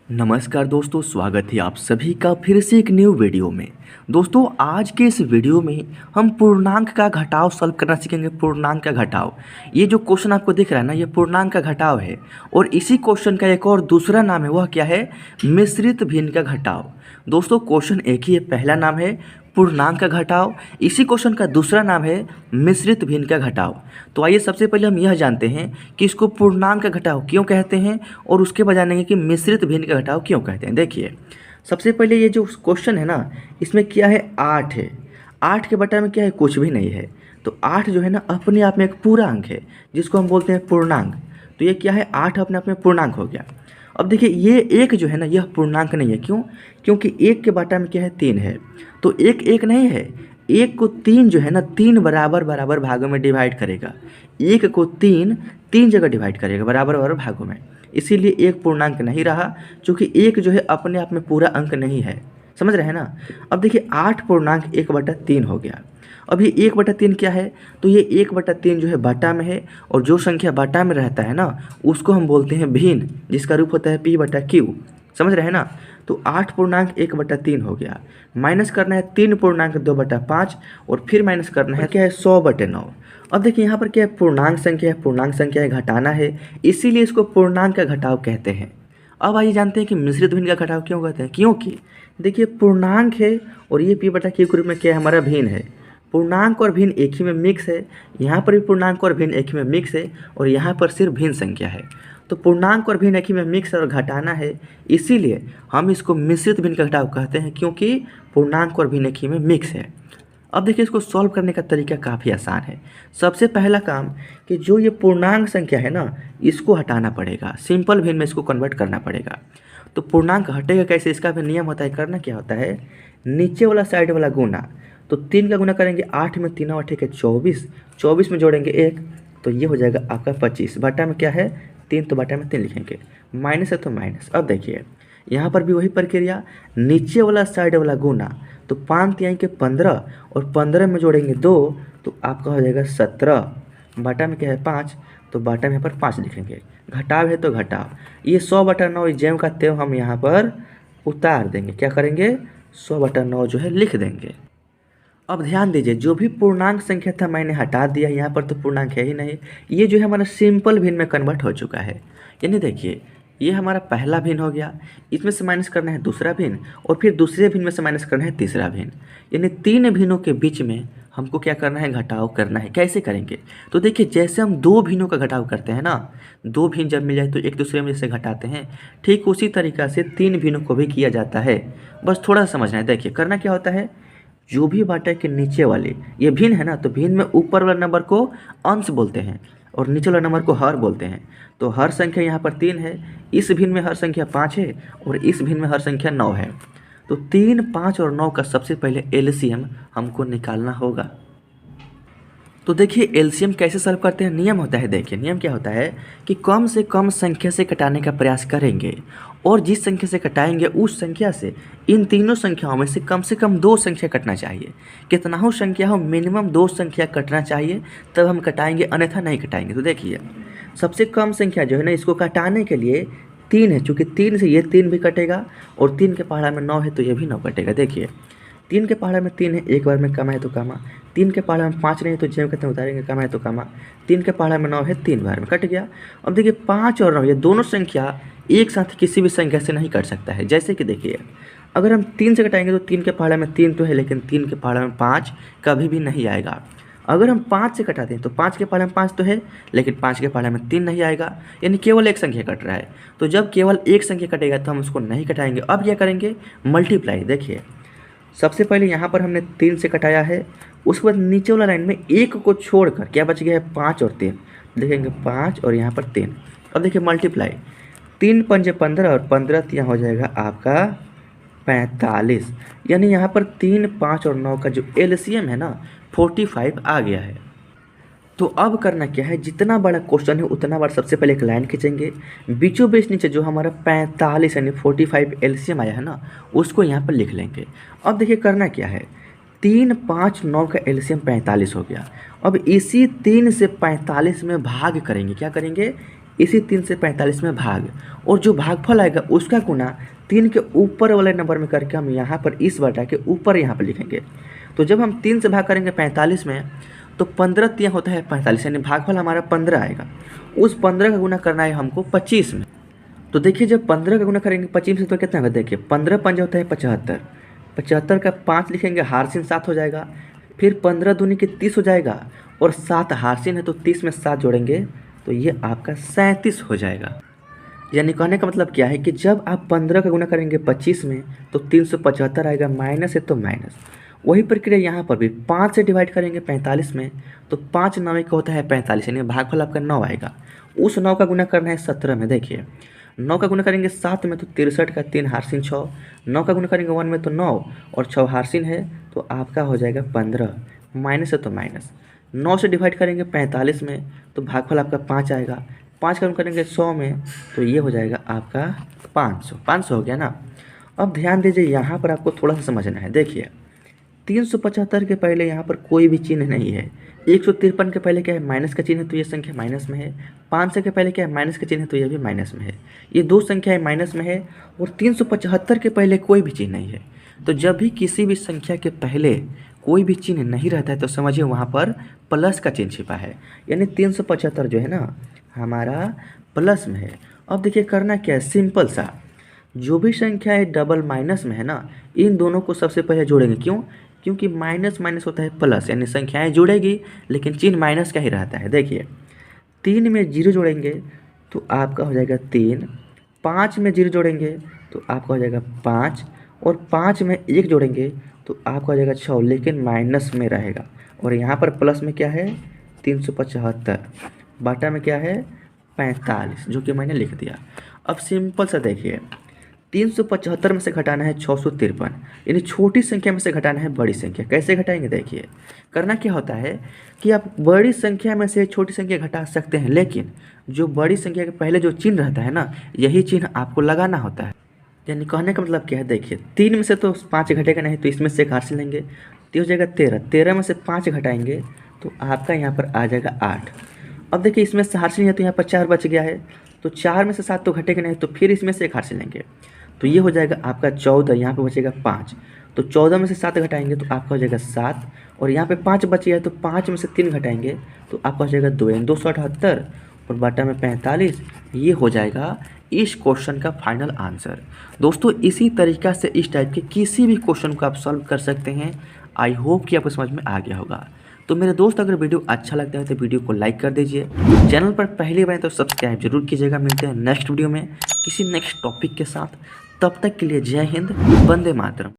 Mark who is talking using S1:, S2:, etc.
S1: नमस्कार दोस्तों, स्वागत है आप सभी का फिर से एक न्यू वीडियो में। दोस्तों, आज के इस वीडियो में हम पूर्णांक का घटाव सॉल्व करना सीखेंगे। पूर्णांक का घटाव, ये जो क्वेश्चन आपको दिख रहा है ना, ये पूर्णांक का घटाव है। और इसी क्वेश्चन का एक और दूसरा नाम है, वह क्या है? मिश्रित भिन्न का घटाव। दोस्तों, क्वेश्चन एक ही है, पहला नाम है पूर्णांक का घटाव, इसी क्वेश्चन का दूसरा नाम है मिश्रित भिन्न का घटाव। तो आइए सबसे पहले हम यह जानते हैं कि इसको पूर्णांक का घटाव क्यों कहते हैं और उसके बाद जानेंगे कि मिश्रित भिन्न का घटाव क्यों कहते हैं। देखिए, सबसे पहले ये जो क्वेश्चन है ना, इसमें क्या है? 8 है। 8 के बटा में क्या है? कुछ भी नहीं है। तो 8 जो है ना, अपने आप में एक पूरा अंक है, जिसको हम बोलते हैं पूर्णांक। तो ये क्या है? 8 अपने आप में पूर्णांक हो गया। अब देखिए, ये एक जो है ना, यह पूर्णांक नहीं है। क्यों? क्योंकि एक के बटा में क्या है? 3 है। तो एक एक नहीं है, एक को 3 जो है ना, 3 बराबर बराबर भागों में डिवाइड करेगा। एक को 3 3 जगह डिवाइड करेगा बराबर बराबर भागों में। इसीलिए एक पूर्णांक नहीं रहा, क्योंकि एक जो है अपने आप में पूरा अंक नहीं है। समझ रहे हैं ना? अब देखिए, 8 पूर्णांक 1/3 हो गया। अब ये 1/3 क्या है? तो ये 1/3 जो है बटा में है, और जो संख्या बटा में रहता है ना, उसको हम बोलते हैं भिन्न, जिसका रूप होता है p/q। समझ रहे हैं ना? तो 8 पूर्णांक 1/3 हो गया। माइनस करना है 3 पूर्णांक 2/5, और फिर माइनस करना है क्या है? 100/9। अब देखिए, यहाँ पर क्या है? पूर्णांक संख्या है, पूर्णांक संख्या है, घटाना है, इसीलिए इसको पूर्णांक का घटाव कहते हैं। अब आइए जानते हैं कि मिश्रित भिन्न का घटाव क्यों कहते हैं। क्योंकि देखिए, पूर्णांक है और ये p/q के रूप में क्या है? हमारा भिन्न है। पूर्णांक और भिन्न एक ही में मिक्स है। यहाँ पर भी पूर्णांक और भिन्न एक ही में मिक्स है, और यहाँ पर सिर्फ भिन्न संख्या है। तो पूर्णांक और भिन्न एक ही में मिक्स और घटाना है, इसीलिए हम इसको मिश्रित भिन्न का घटाव कहते हैं, क्योंकि पूर्णांक और भिन्न एक ही में मिक्स है। अब देखिए, इसको सॉल्व करने का तरीका काफ़ी आसान है। सबसे पहला काम कि जो ये पूर्णांक संख्या है ना, इसको हटाना पड़ेगा, सिंपल भिन्न में इसको कन्वर्ट करना पड़ेगा। तो पूर्णांक हटेगा कैसे? इसका भी नियम होता है। करना क्या होता है? नीचे वाला साइड वाला गुना, तो 3 का गुना करेंगे 8 में, 3 8 है 24, 24 में जोड़ेंगे 1, तो ये हो जाएगा आपका 25। बटा में क्या है? 3, तो बटा में 3 लिखेंगे। माइनस है तो माइनस। अब देखिए, यहाँ पर भी वही प्रक्रिया, नीचे वाला साइड वाला गुना, तो 5 तिहाई के 15, और 15 में जोड़ेंगे 2, तो आपका हो जाएगा 17। बटा में क्या है? 5, तो बटा में यहाँ पर 5 लिखेंगे। घटाव है तो घटाव, ये 100/9 ज्यों का त्यों हम यहाँ पर उतार देंगे। क्या करेंगे? 100/9 जो है लिख देंगे। अब ध्यान दीजिए, जो भी पूर्णांक संख्या था मैंने हटा दिया, यहाँ पर तो पूर्णांक है ही नहीं। ये जो है हमारा सिंपल भिन्न में कन्वर्ट हो चुका है। यानी देखिए, ये हमारा पहला भिन्न हो गया, इसमें से माइनस करना है दूसरा भिन्न, और फिर दूसरे भिन्न में से माइनस करना है तीसरा भिन्न। यानी 3 भिन्नों के बीच में हमको क्या करना है? घटाव करना है। कैसे करेंगे? तो देखिए, जैसे हम 2 भिन्नों का घटाव करते हैं ना, 2 भिन्न जब मिल जाए तो एक दूसरे में जैसे घटाते हैं, ठीक उसी तरीक़ा से 3 भिन्नों को भी किया जाता है। बस थोड़ा समझना है। देखिए, करना क्या होता है? जो भी बाटा के नीचे वाले ये भिन्न है ना, तो भिन्न में ऊपर वाला नंबर को अंश बोलते हैं, और नीचे वाला नंबर को हर बोलते हैं। तो हर संख्या यहाँ पर 3 है, इस भिन्न में हर संख्या 5 है, और इस भिन्न में हर संख्या 9 है। तो 3, 5 और 9 का सबसे पहले एलसीएम हमको निकालना होगा। तो देखिए, एलसीएम कैसे सॉल्व करते हैं? नियम होता है। देखिए, नियम क्या होता है कि कम से कम संख्या से कटाने का प्रयास करेंगे, और जिस संख्या से कटाएंगे उस संख्या से इन तीनों संख्याओं में से कम 2 संख्या कटना चाहिए। कितना हो संख्या हो, मिनिमम 2 संख्या कटना चाहिए, तब हम कटाएंगे, अन्यथा नहीं कटाएंगे। तो देखिए, सबसे कम संख्या जो है ना, इसको कटाने के लिए 3 है। चूँकि 3 से ये 3 भी कटेगा, और 3 के पहाड़ा में 9 है तो ये भी 9 कटेगा। देखिए, 3 के पहाड़ा में 3 है, एक बार में कमा है तो कमा। 3 के पहाड़ा में 5 नहीं है तो जेब कहते हैं उतारेंगे, कमा है तो कमा। 3 के पहाड़ा में 9 है, 3 बार में कट गया। अब देखिए, 5 और 9 ये दोनों संख्या एक साथ किसी भी संख्या से नहीं कट सकता है। जैसे कि देखिए, अगर हम 3 से कटाएंगे तो 3 के पहाड़ा में 3 तो है, लेकिन 3 के पहाड़ा में 5 कभी भी नहीं आएगा। अगर हम 5 से कटाते हैं तो 5 के पहाड़े में 5 तो है, लेकिन 5 के पहाड़े में 3 नहीं आएगा। यानी केवल एक संख्या कट रहा है। तो जब केवल एक संख्या कटेगा तो हम उसको नहीं कटाएंगे। अब क्या करेंगे? मल्टीप्लाई। देखिए, सबसे पहले यहाँ पर हमने 3 से कटाया है, उसके बाद नीचे वाला लाइन में 1 को छोड़कर क्या बच गया है? 5 और 3। देखेंगे 5 और यहाँ पर 3। अब देखिए, मल्टीप्लाई, 3 पंजे 15, और 15 यहाँ हो जाएगा आपका 45। यानी यहाँ पर 3, 5 और 9 का जो एलसीएम है ना, 45 आ गया है। तो अब करना क्या है? जितना बड़ा क्वेश्चन है उतना बार सबसे पहले एक लाइन खींचेंगे, बीचों बीच नीचे जो हमारा 45 यानी 45 एलसीएम आया है ना, उसको यहाँ पर लिख लेंगे। अब देखिए, करना क्या है? 3, 5, 9 का एलसीएम 45 हो गया। अब इसी 3 से 45 में भाग करेंगे। क्या करेंगे? इसी 3 से 45 में भाग, और जो भागफल आएगा उसका गुना 3 के ऊपर वाले नंबर में करके हम यहाँ पर इस बटा के ऊपर यहाँ पर लिखेंगे। तो जब हम 3 से भाग करेंगे 45 में तो 15 तिया होता है 45, यानी भागफल हमारा 15 आएगा। उस 15 का गुना करना है हमको 25 में। तो देखिए जब 15 का गुना करेंगे 25 से तो कितना होगा, देखिए 15 पंजा होता है 75, 75 का 5 लिखेंगे, हारसिन 7 हो जाएगा, फिर 15 दूनी के 30 हो जाएगा, और 7 हारसिन है तो 30 में 7 जोड़ेंगे तो ये आपका 37 हो जाएगा। यानी कहने का मतलब क्या है कि जब आप 15 का गुना करेंगे 25 में तो 375 आएगा, माइनस है तो माइनस। वही प्रक्रिया यहाँ पर भी 5 से डिवाइड करेंगे 45 में तो 5 9 का होता है 45, यानी भागफल आपका 9 आएगा। उस 9 का गुना करना है 17 में। देखिए 9 का गुना करेंगे 7 में तो 63 का 3 हारसिन 6, 9 का गुना करेंगे 1 में तो 9 और 6 हारसिन है तो आपका हो जाएगा 15, माइनस है तो माइनस। 9 से डिवाइड करेंगे 45 में तो भागफल आपका 5 आएगा, 5 का गुना करेंगे 100 में तो ये हो जाएगा आपका 500, 500 हो गया ना। अब ध्यान दीजिए यहाँ पर आपको थोड़ा सा समझना है। देखिए 375 के पहले यहाँ पर कोई भी चिन्ह नहीं है, 153 के पहले क्या है, माइनस का चिन्ह है तो ये संख्या माइनस में है, 500 के पहले क्या है, माइनस का चिन्ह है तो ये भी माइनस में है, ये दो संख्याएं माइनस में है, और 375 के पहले कोई भी चिन्ह नहीं है। तो जब भी किसी भी संख्या के पहले कोई भी चिन्ह नहीं रहता है तो समझिए वहाँ पर प्लस का चिन्ह छिपा है, यानी 375 जो है ना हमारा प्लस में है। अब देखिए करना क्या है, सिंपल सा, जो भी संख्या है डबल माइनस में है ना, इन दोनों को सबसे पहले जोड़ेंगे। क्यों? क्योंकि माइनस माइनस होता है प्लस, यानी संख्याएं जुड़ेगी लेकिन चिन्ह माइनस का ही रहता है। देखिए 3 में 0 जोड़ेंगे तो आपका हो जाएगा 3, 5 में 0 जोड़ेंगे तो आपका हो जाएगा 5, और 5 में 1 जोड़ेंगे तो आपका हो जाएगा 6, लेकिन माइनस में रहेगा। और यहाँ पर प्लस में क्या है 375, बाटा में क्या है 45, जो कि मैंने लिख दिया। अब सिंपल सा देखिए 375 में से घटाना है 653, यानी छोटी संख्या में से घटाना है बड़ी संख्या। कैसे घटाएंगे? देखिए करना क्या होता है कि आप बड़ी संख्या में से छोटी संख्या घटा सकते हैं, लेकिन जो बड़ी संख्या के पहले जो चिन्ह रहता है ना, यही चिन्ह आपको लगाना होता है। यानी कहने का मतलब क्या है, देखिए 3 में से तो 5 घटेगा नहीं तो इसमें से एक हासिल लेंगे तो हो जाएगा 13, 13 में से 5 घटाएंगे तो आपका यहाँ पर आ जाएगा 8। अब देखिए इसमें से हासिल है तो यहाँ पर 4 बच गया है, तो 4 में से 7 तो घटेगा नहीं तो फिर इसमें से एक हासिल लेंगे तो ये हो जाएगा आपका 14, यहाँ पे बचेगा 5, तो 14 में से 7 घटाएंगे तो आपका हो जाएगा 7, और यहाँ पे 5 बच गया है तो 5 में से 3 घटाएंगे तो आपका हो जाएगा 2, यानी 278 और बटा में 45। ये हो जाएगा इस क्वेश्चन का फाइनल आंसर। दोस्तों इसी तरीक़ा से इस टाइप के किसी भी क्वेश्चन को आप सॉल्व कर सकते हैं। आई होप कि आपको समझ में आ गया होगा। तो मेरे दोस्त अगर वीडियो अच्छा लगता है तो वीडियो को लाइक कर दीजिए, चैनल पर पहली बार तो सब्सक्राइब जरूर कीजिएगा। मिलते हैं नेक्स्ट वीडियो में किसी नेक्स्ट टॉपिक के साथ, तब तक के लिए जय हिंद, वंदे मातरम।